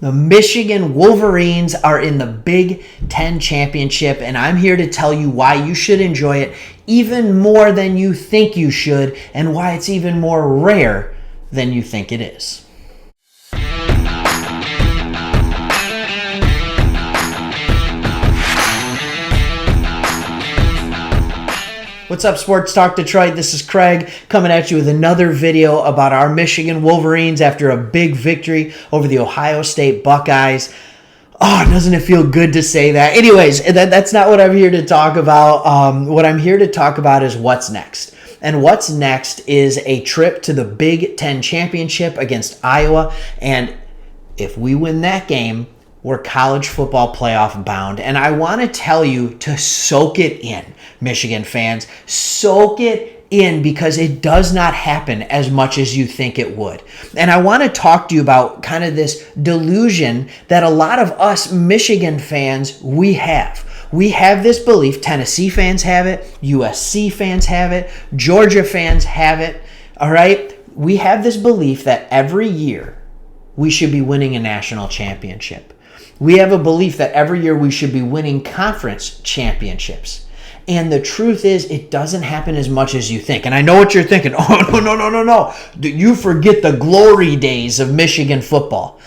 The Michigan Wolverines are in the Big Ten Championship, and I'm here to tell you why you should enjoy it even more than you think you should, and why it's even more rare than you think it is. What's up, Sports Talk Detroit? This is Craig coming at you with another video about our Michigan Wolverines after a big victory over the Ohio State Buckeyes. Oh, doesn't it feel good to say that? Anyways, that's not what I'm here to talk about. What I'm here to talk about is what's next. And what's next is a trip to the Big Ten Championship against Iowa. And if we win that game, we're college football playoff bound. And I want to tell you to soak it in, Michigan fans. Soak it in, because it does not happen as much as you think it would. And I want to talk to you about kind of this delusion that a lot of us Michigan fans, we have. We have this belief, Tennessee fans have it, USC fans have it, Georgia fans have it, all right? We have this belief that every year we should be winning a national championship. We have a belief that every year we should be winning conference championships. And the truth is, it doesn't happen as much as you think. And I know what you're thinking. Oh, no. You forget the glory days of Michigan football.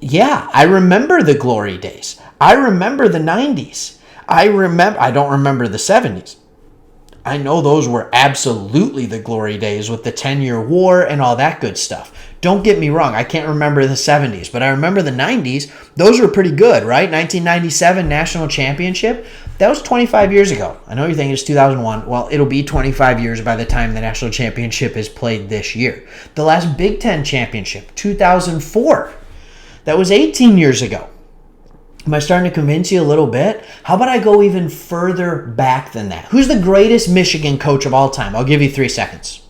Yeah, I remember the glory days. I remember the 90s. I don't remember the 70s. I know those were absolutely the glory days with the 10-year war and all that good stuff. Don't get me wrong, I can't remember the 70s, but I remember the 90s. Those were pretty good, right? 1997 national championship. That was 25 years ago. I know you're thinking it's 2001. Well, it'll be 25 years by the time the national championship is played this year. The last Big Ten championship, 2004. That was 18 years ago. Am I starting to convince you a little bit? How about I go even further back than that? Who's the greatest Michigan coach of all time? I'll give you 3 seconds.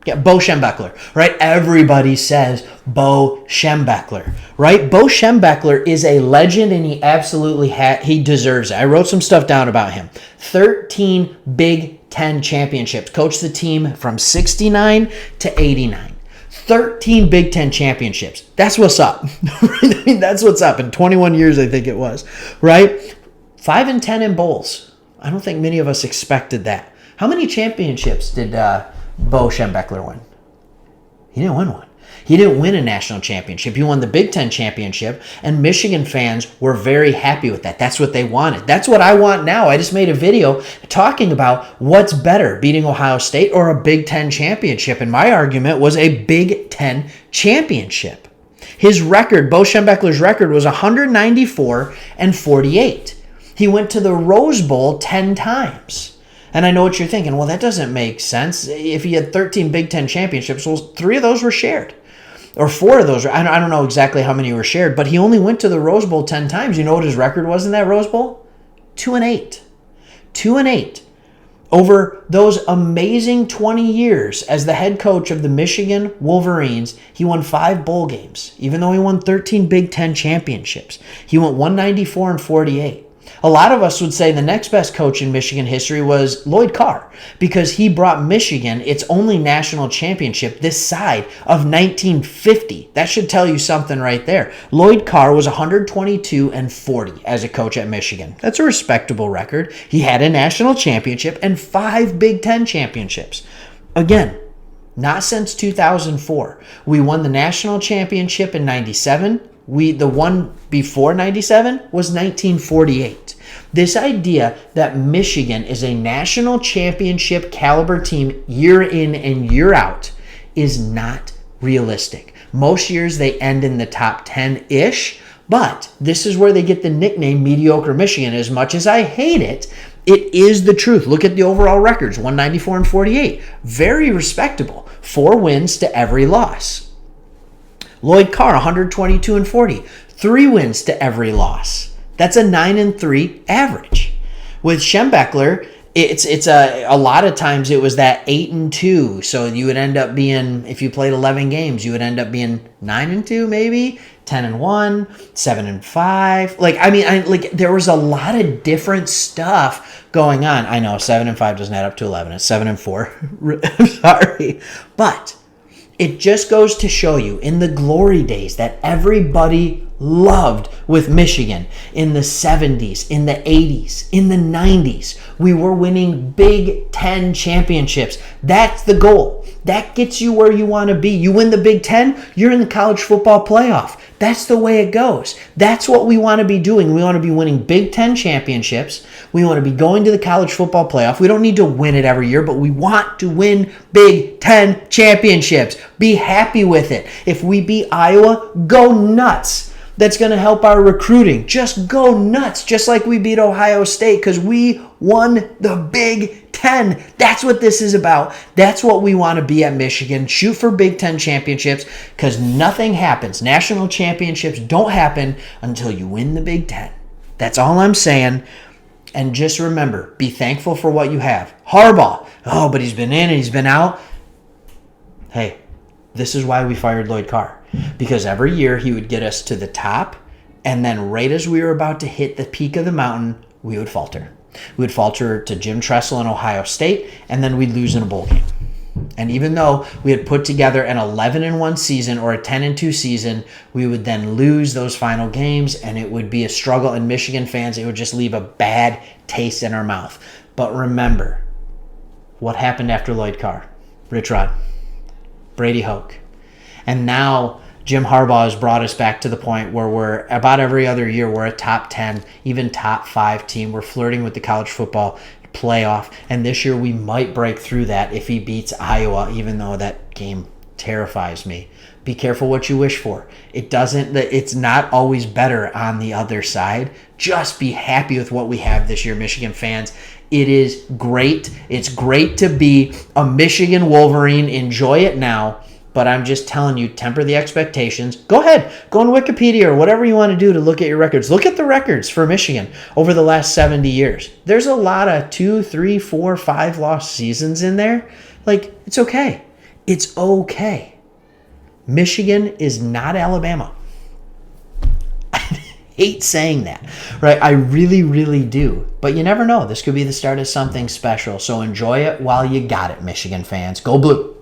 Yeah, Beau Schembechler, right? Everybody says Beau Schembechler, right? Beau Schembechler is a legend, and he absolutely he deserves it. I wrote some stuff down about him. 13 Big Ten championships. Coached the team from 69 to 89. 13 Big Ten championships. That's what's up. I mean, that's what's up. In 21 years, I think it was, right? 5-10 in bowls. I don't think many of us expected that. How many championships did Beau Schembechler win? He didn't win one. He didn't win a national championship. He won the Big Ten championship, and Michigan fans were very happy with that. That's what they wanted. That's what I want now. I just made a video talking about what's better, beating Ohio State or a Big Ten championship, and my argument was a Big Ten championship. His record, Beau Schembechler's record, was 194-48. He went to the Rose Bowl 10 times. And I know what you're thinking. Well, that doesn't make sense. If he had 13 Big Ten championships, well, 3 of those were shared. Or 4 of those. I don't know exactly how many were shared, but he only went to the Rose Bowl 10 times. You know what his record was in that Rose Bowl? 2-8. 2-8. Over those amazing 20 years as the head coach of the Michigan Wolverines, he won 5 bowl games, even though he won 13 Big Ten championships. He went 194-48. A lot of us would say the next best coach in Michigan history was Lloyd Carr, because he brought Michigan its only national championship this side of 1950. That should tell you something right there. Lloyd Carr was 122-40 as a coach at Michigan. That's a respectable record. He had a national championship and 5 Big Ten championships. Again, not since 2004. We won the national championship in 97. The one before 97 was 1948. This idea that Michigan is a national championship caliber team year in and year out is not realistic. Most years they end in the top 10-ish, but this is where they get the nickname Mediocre Michigan. As much as I hate it, it is the truth. Look at the overall records, 194-48. Very respectable. 4 wins to every loss. Lloyd Carr, 122-40. 3 wins to every loss. That's a 9-3 average. With Schembechler, it's a lot of times it was that 8-2. So you would end up being, if you played 11 games, you would end up being 9-2 maybe, 10-1, 7-5. There was a lot of different stuff going on. I know 7-5 doesn't add up to 11. It's 7-4. I'm sorry, but It just goes to show you, in the glory days that everybody loved with Michigan, in the 70s, in the 80s, in the 90s, we were winning Big Ten championships. That's the goal. That gets you where you want to be. You win the Big Ten, you're in the college football playoff. That's the way it goes. That's what we want to be doing. We want to be winning Big Ten championships. We want to be going to the college football playoff. We don't need to win it every year, but we want to win Big Ten championships. Be happy with it. If we beat Iowa, go nuts. That's going to help our recruiting. Just go nuts, just like we beat Ohio State, because we won the Big Ten. That's what this is about. That's what we want to be at Michigan. Shoot for Big Ten championships, because nothing happens. National championships don't happen until you win the Big Ten. That's all I'm saying. And just remember, be thankful for what you have. Harbaugh, oh, but he's been in and he's been out. Hey, this is why we fired Lloyd Carr. Because every year he would get us to the top, and then right as we were about to hit the peak of the mountain, we would falter. We would falter to Jim Tressel in Ohio State, and then we'd lose in a bowl game. And even though we had put together an 11-1 season or a 10-2 season, we would then lose those final games, and it would be a struggle. And Michigan fans, it would just leave a bad taste in our mouth. But remember, what happened after Lloyd Carr? Rich Rod, Brady Hoke. And now Jim Harbaugh has brought us back to the point where we're about every other year, we're a top 10, even top 5 team. We're flirting with the college football playoff. And this year we might break through that if he beats Iowa, even though that game terrifies me. Be careful what you wish for. It's not always better on the other side. Just be happy with what we have this year, Michigan fans. It is great. It's great to be a Michigan Wolverine. Enjoy it now. But I'm just telling you, temper the expectations. Go ahead. Go on Wikipedia or whatever you want to do to look at your records. Look at the records for Michigan over the last 70 years. There's a lot of 2, 3, 4, 5 lost seasons in there. Like, it's okay. It's okay. Michigan is not Alabama. I hate saying that, right? I really, really do. But you never know. This could be the start of something special. So enjoy it while you got it, Michigan fans. Go Blue.